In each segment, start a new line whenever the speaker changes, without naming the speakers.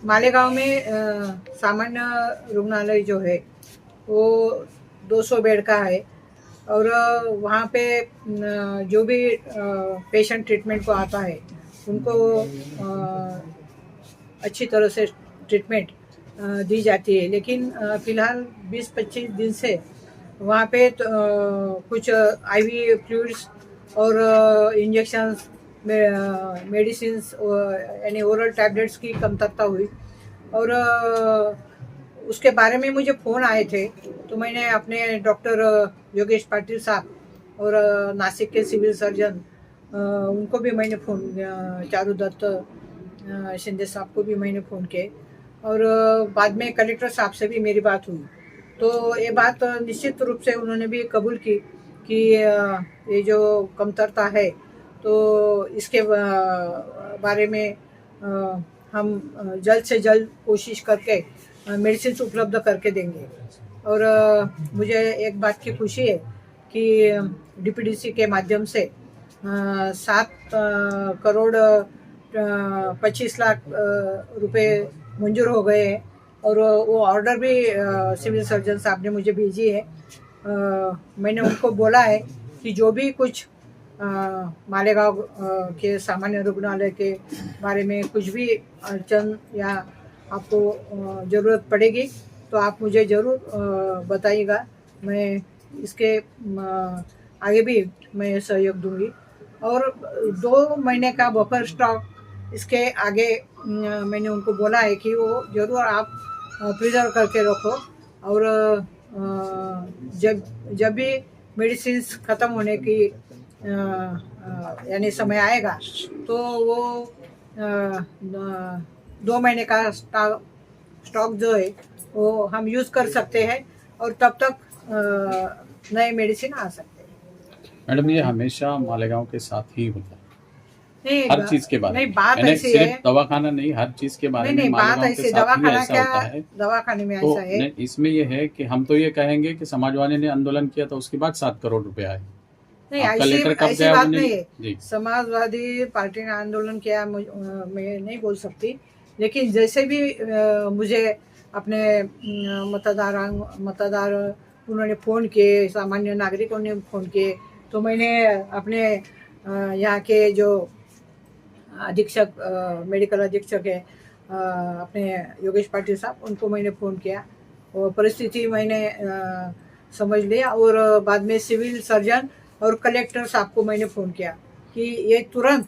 मालेगांव में सामान्य रुग्णालय जो है वो 200 बेड का है और वहाँ पे जो भी पेशेंट ट्रीटमेंट को आता है उनको अच्छी तरह से ट्रीटमेंट दी जाती है। लेकिन फ़िलहाल 20-25 दिन से वहाँ पे कुछ आईवी फ्लूइड्स और इंजेक्शंस मेडिसिन्स यानी ओरल टैबलेट्स की कमतरता हुई और उसके बारे में मुझे फ़ोन आए थे। तो मैंने अपने डॉक्टर योगेश पाटिल साहब और नासिक के सिविल सर्जन उनको भी मैंने फ़ोन चारू दत्त शिंदे साहब को भी मैंने फ़ोन किए और बाद में कलेक्टर साहब से भी मेरी बात हुई। तो ये बात निश्चित रूप से उन्होंने भी कबूल की कि ये जो कमतरता है तो इसके बारे में हम जल्द से जल्द कोशिश करके मेडिसिन उपलब्ध करके देंगे। और मुझे एक बात की खुशी है कि डीपीडीसी के माध्यम से 7 करोड़ 25 लाख रुपए मंजूर हो गए हैं और वो ऑर्डर भी सिविल सर्जन साहब ने मुझे भेजी है। मैंने उनको बोला है कि जो भी कुछ मालेगांव के सामान्य रुग्णालय के बारे में कुछ भी अड़चन या आपको ज़रूरत पड़ेगी तो आप मुझे ज़रूर बताइएगा। मैं इसके आगे भी मैं सहयोग दूंगी और 2 महीने का बफर स्टॉक इसके आगे मैंने उनको बोला है कि वो ज़रूर आप प्रिजर्व करके रखो और जब भी मेडिसिन्स ख़त्म होने की यानी समय आएगा तो वो 2 महीने का स्टॉक जो है वो हम यूज़ कर सकते हैं और तब तक नए मेडिसिन आ सकते हैं।
मैडम, ये हमेशा मालेगांव के साथ ही होता है
नहीं,
हर चीज के बारे
नहीं,
में,
बात ऐसी
सिर्फ
है
दवाखाना नहीं, हर चीज के बारे
नहीं,
में
बात
मालेगांव
ऐसी
के साथ ही
दवाखाना
ऐसा
क्या
होता है।
दवाखाने में
तो
ऐसा है
नहीं, इसमें ये है कि हम तो ये कहेंगे कि समाजवादी ने आंदोलन किया तो उसके बाद 7 करोड़ रुपए आए।
नहीं,
आपका
ऐसी
लेटर कब
ऐसी
गया?
बात
उन्हें
नहीं है।
जी,
समाजवादी पार्टी ने आंदोलन किया मैं नहीं बोल सकती, लेकिन जैसे भी मुझे अपने मतदार उन्होंने फ़ोन किए, सामान्य नागरिकों ने फ़ोन किए तो मैंने अपने यहाँ के जो अधीक्षक मेडिकल अधीक्षक है अपने योगेश पाटिल साहब उनको मैंने फ़ोन किया और परिस्थिति मैंने समझ लिया और बाद में सिविल सर्जन और कलेक्टर साहब को मैंने फ़ोन किया कि ये तुरंत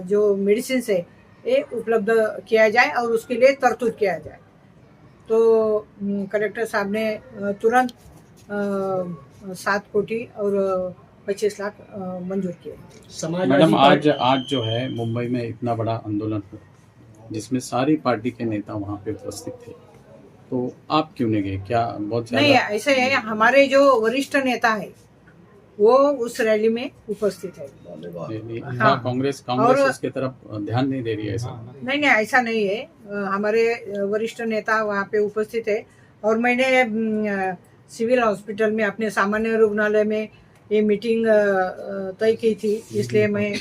जो मेडिसिन है ये उपलब्ध किया जाए और उसके लिए तरतूद किया जाए। तो कलेक्टर साहब ने तुरंत 7 कोटी और 25 लाख मंजूर किए।
मैडम, आज जो है मुंबई में इतना बड़ा आंदोलन हुआ जिसमें सारी पार्टी के नेता वहाँ पे उपस्थित थे, तो आप क्यों नहीं गए? क्या बहुत
नहीं, ऐसे है हमारे जो वरिष्ठ नेता है वो उस रैली में उपस्थित है।
हाँ, कांग्रेस उसके तरफ ध्यान नहीं दे रही है ऐसा?
नहीं, ऐसा नहीं है। हमारे वरिष्ठ नेता वहाँ पे उपस्थित है और मैंने सिविल हॉस्पिटल में अपने सामान्य रुग्णालय में ये मीटिंग तय की थी, इसलिए मैं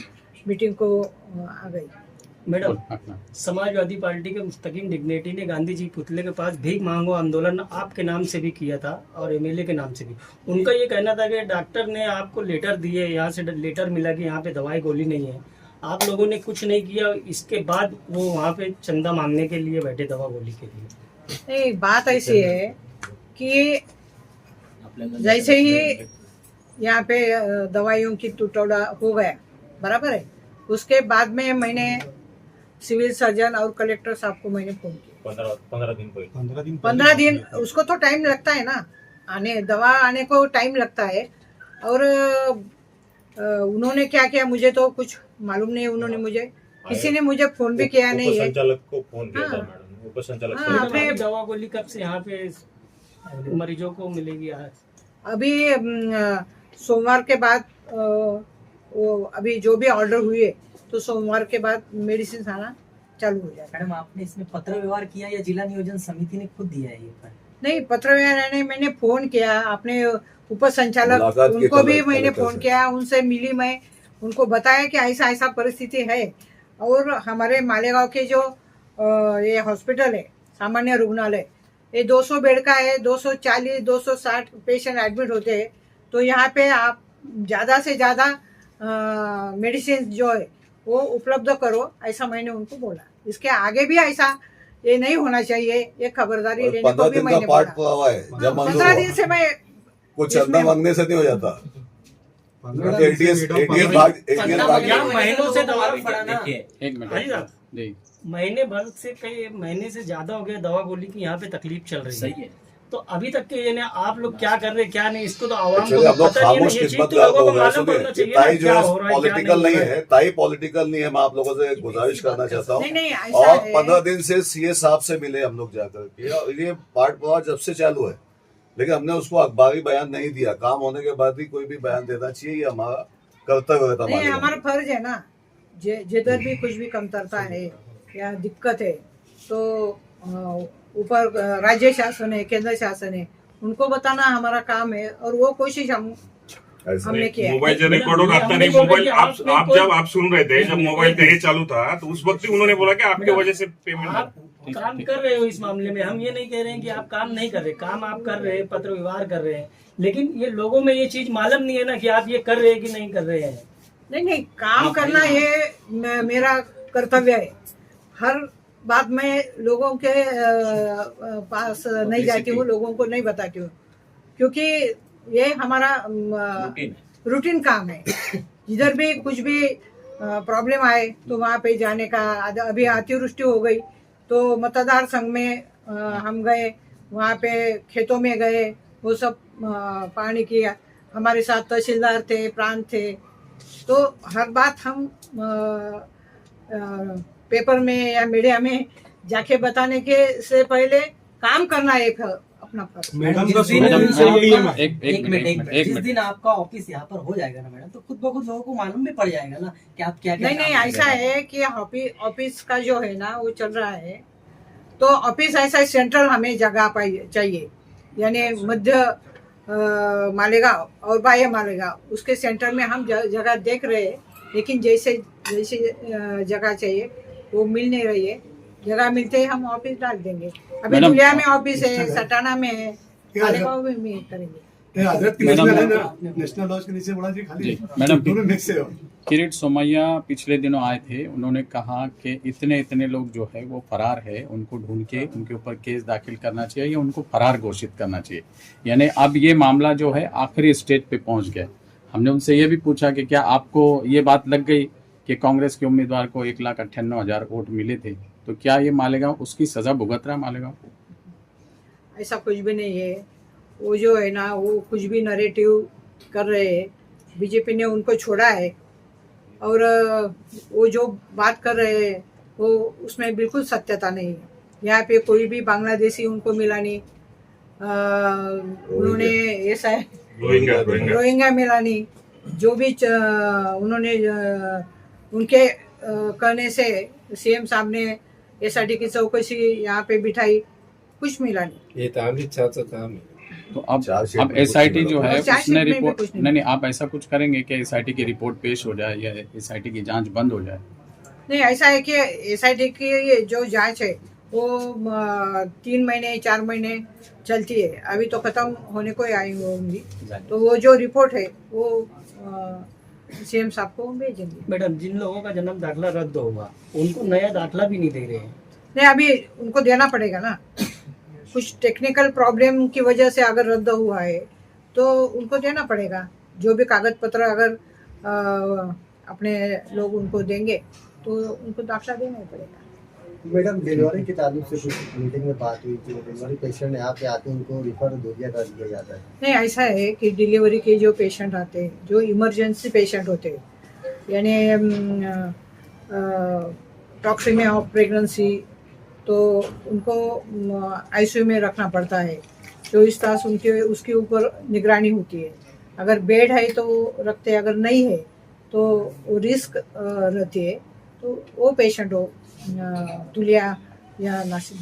मीटिंग को आ गई।
मैडम, समाजवादी पार्टी के मुस्तकिम डिग्नेटी ने गांधी जी पुतले के पास भीख मांगो आंदोलन आपके नाम से भी किया था और एमएलए के नाम से भी। उनका ये कहना था कि डॉक्टर ने आपको लेटर दिए, यहाँ से लेटर मिला कि यहाँ पे दवाई गोली नहीं है, आप लोगों ने कुछ नहीं किया, इसके बाद वो वहाँ पे चंदा मांगने के लिए बैठे दवा गोली के लिए।
नहीं, बात ऐसी है कि जैसे ही यहाँ पे दवाइयों की टुकड़ा हो गया, बराबर है, उसके बाद में मैंने सिविल सर्जन और कलेक्टर साहब को मैंने फोन किया 15 दिन उसको तो टाइम लगता है ना, दवा आने को टाइम लगता है। और उन्होंने क्या किया मुझे तो कुछ मालूम नहीं, उन्होंने मुझे किसी ने मुझे फोन भी किया नहीं है।
संचालक को फोन किया था मैडम, उप संचालक
दवा गोली कब से यहाँ पे मरीजों को मिलेगी?
अभी सोमवार के बाद वो अभी जो भी ऑर्डर हुए तो सोमवार के बाद मेडिसिन आना चालू हो जाएगा।
मैडम, आपने इसमें पत्र व्यवहार किया या जिला नियोजन समिति ने खुद दिया है ये?
नहीं, पत्र व्यवहार नहीं, मैंने फोन किया अपने उप संचालक उनको भी मैंने फोन किया, उनसे मिली, मैं उनको बताया कि ऐसा ऐसा परिस्थिति है और हमारे मालेगांव के जो ये हॉस्पिटल है, सामान्य रुग्णालय, ये 200 बेड का है, 240 260 पेशेंट एडमिट होते हैं। तो यहाँ पे आप ज़्यादा से ज़्यादा मेडिसिन जो है वो उपलब्ध करो, ऐसा मैंने उनको बोला। इसके आगे भी ऐसा ये नहीं होना चाहिए, ये खबरदारी लेने को भी मैंने बोला। 15 दिन से मैं
कुछ चंदा मांगने से नहीं हो जाता।
महीनों से दवा
बढ़ाना।
एक मिनट जी,
महीने भर से कई महीने से ज्यादा हो गया दवा गोली की यहाँ पे तकलीफ चल रही है। तो अभी तक के ये ना आप लोग क्या कर रहे हैं क्या नहीं, इसको तो आवाम को पता नहीं है। ये चीज तो लोगों को मालूम पड़ना चाहिए ना, क्या हो रहा है क्या
पॉलिटिकल नहीं है, ताई पॉलिटिकल नहीं है। मैं आप लोगों से गुजारिश करना चाहता हूँ। और 15 दिन से सीए साहब से मिले हम लोग जाकर के, ये पार्ट प्रवाह जब से चालू है, लेकिन हमने उसको अखबारी बयान नहीं दिया। काम होने के बाद ही कोई भी बयान देना चाहिए, ये हमारा कर्तव्य रहता
नहीं, हमारा फर्ज है ना। जिधर भी कुछ भी कमतरता है या दिक्कत है तो ऊपर राज्य शासन है, केंद्र शासन है, उनको बताना हमारा काम है। और वो कोशिश हमने किया है।
मोबाइल से रिकॉर्ड होगा आपका नहीं। मोबाइल आप जब आप सुन रहे थे, जब मोबाइल का ये चालू था, तो उस वक्त ही उन्होंने बोला कि आपके वजह से पेमेंट।
आप काम कर रहे हो इस मामले में, हम ये नहीं कह रहे हैं कि आप काम नहीं कर रहे, काम आप कर रहे हैं, पत्र व्यवहार कर रहे हैं, लेकिन ये लोगों में ये चीज मालूम नहीं है ना कि आप ये कर रहे हैं कि नहीं कर रहे हैं।
नहीं, काम करना ये मेरा कर्तव्य है। हर बात मैं लोगों के पास नहीं जाती हूँ, लोगों को नहीं बताती हूँ, क्योंकि ये हमारा रूटीन काम है। जिधर भी कुछ भी प्रॉब्लम आए तो वहाँ पे जाने का। अभी अतिवृष्टि हो गई तो मतदार संघ में हम गए, वहाँ पे खेतों में गए, वो सब पानी किया। हमारे साथ तहसीलदार थे, प्रांत थे। तो हर बात हम पेपर में या मीडिया में जाके बताने के से पहले काम करना एक अपना फर्ज।
मैडम जिस दिन आपका ऑफिस यहाँ पर हो जाएगा ना मैडम, तो खुद ब खुद लोगों को मालूम भी पड़ जाएगा ना कि आप क्या क्या।
नहीं, ऐसा है कि ऑफिस का जो है ना वो चल रहा है। तो ऑफिस ऐसा सेंट्रल हमें जगह चाहिए, यानी मध्य मालेगांव और बाह्य मालेगांव, उसके सेंटर में हम जगह देख रहे हैं। लेकिन जैसे जगह चाहिए वो मिल नहीं रही है। जगह मिलते ही हम ऑफिस डाल देंगे। अभी दुलिया में ऑफिस है, सटाना में है, मालेगांव में करेंगे।
नेशनल लॉज के नीचे बड़ा जी खाली
मैडम
दोनों मिक्स है।
किरीट सोमैया पिछले दिनों आए थे, उन्होंने कहा कि इतने लोग जो है वो फरार है, उनको ढूंढ के उनके ऊपर केस दाखिल करना चाहिए या उनको फरार घोषित करना चाहिए। यानी अब ये मामला जो है आखिरी स्टेज पे पहुंच गया। हमने उनसे ये भी पूछा कि क्या आपको ये बात लग गई कि कांग्रेस के उम्मीदवार को 1,98,000 वोट मिले थे, तो क्या ये मालेगांव उसकी सजा भुगत रहा है मालेगांव?
ऐसा कुछ भी नहीं है। वो जो है ना वो कुछ भी नरेटिव कर रहे हैं। बीजेपी ने उनको छोड़ा है और वो जो बात कर रहे हैं वो उसमें बिल्कुल सत्यता नहीं है। यहाँ पे कोई भी बांग्लादेशी उनको मिला नहीं, उन्होंने ऐसा है रोहिंग्या मिला नहीं। जो भी उन्होंने उनके कहने से सीएम साहब ने एसआईटी की चौकसी यहाँ पे बिठाई, कुछ मिला नहीं।
ये तो अमित शाह का काम है।
तो अब एसआईटी जो है उसने रिपोर्ट नहीं, आप ऐसा कुछ करेंगे कि एसआईटी की रिपोर्ट पेश हो जाए या एसआईटी की जांच बंद हो जाए?
नहीं, ऐसा है कि एसआईटी की जो जांच है वो 3 महीने 4 महीने चलती है। अभी तो खत्म होने को ही आई होंगी। तो वो जो रिपोर्ट है वो सीएम साहब को भेजेंगे।
मैडम, जिन लोगों का जन्म दाखिला रद्द होगा उनको नया दाखिला भी नहीं दे रहे हैं।
नहीं, अभी उनको देना पड़ेगा ना। कुछ टेक्निकल प्रॉब्लम की वजह से अगर रद्द हुआ है तो उनको देना पड़ेगा। जो भी कागज पत्र अगर अपने लोग उनको देंगे तो उनको दाखिला देना ही पड़ेगा।
मैडम, डिलीवरी के ताल्लुक से कुछ मीटिंग में बात हुई थी, डिलीवरी पेशेंट यहाँ पे आते हैं उनको रिफर दूरिया कर दिया जाता है।
नहीं, ऐसा है कि डिलीवरी के जो पेशेंट आते हैं, जो इमरजेंसी पेशेंट होते हैं, यानी टॉक्सिमिया ऑफ प्रेगनेंसी, तो उनको आईसीयू में रखना पड़ता है। 24 तास उसके ऊपर निगरानी होती है। अगर बेड है तो रखते हैं, अगर नहीं है तो वो रिस्क रहती है। तो वो पेशेंट हो दुलिया या नासिक